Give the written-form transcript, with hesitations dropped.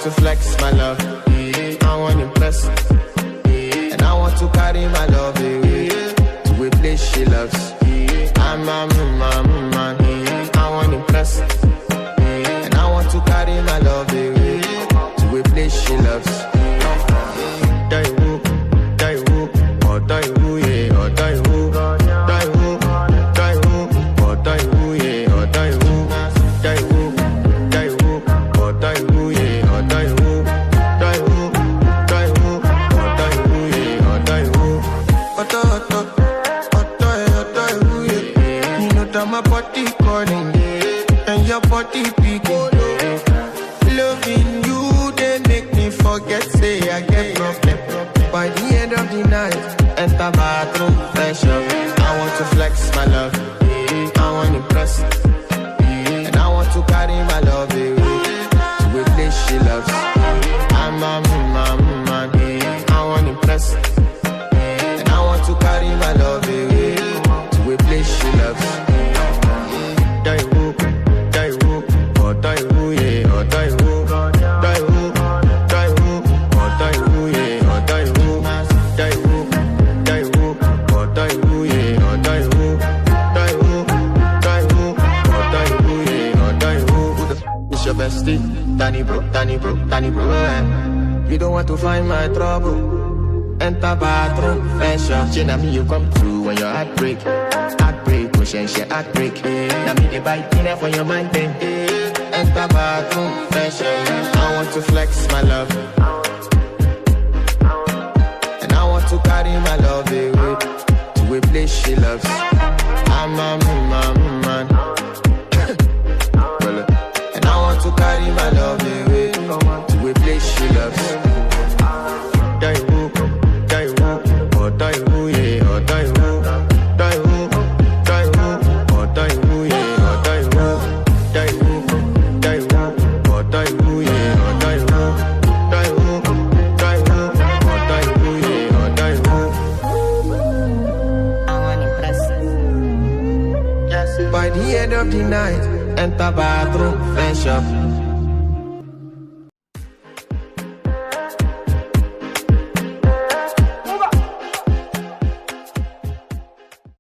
to flex my love. I want to impress. And I want to carry my love away to a place she loves. I'm a man. I want to impress. And I want to carry my love away to a place she loves. Die woo, or die woo, yeah, or die woo. Die woo, or die woo, yeah, or die woo. Die woo, or die woo, yeah, or die woo. Die woo, or die woo, yeah, or die woo. Die woo, yeah. You know that my body calling, and your body picking. Loving you, they make me forget, say I get problem. By the end of the night, enter bathroom, fresh up. I want to flex my love, I want to impress. And I want to carry my love away to a place she loves. I'm a man, I want to impress. And I want to carry my love away to a place she loves. Die woo, or die woo, yeah, or die woo. Die woo, or die woo, yeah, or die woo. Die woo, or die woo, yeah, or die woo. Die woo, or die woo, yeah, or die woo. It's your bestie, Danny bro, eh. You don't want to find my trouble. Enter bathroom, fresh up. She me you come through when your heart break, pushing she heart break. Now me the bite dinner for your mind then. Enter bathroom, fresh up. I want to flex my love, and I want to carry my love away to a place she loves. I'm a man, and I want to carry my love away to a place she loves. Die woo, or die woo, yeah, or die woo. Die woo, or die woo, yeah, or die woo. Die woo, or die woo, yeah, or die woo. Die woo, or die woo, yeah, or die woo. I want to impress. Yes. By the end of the night, enter bathroom, fresh up.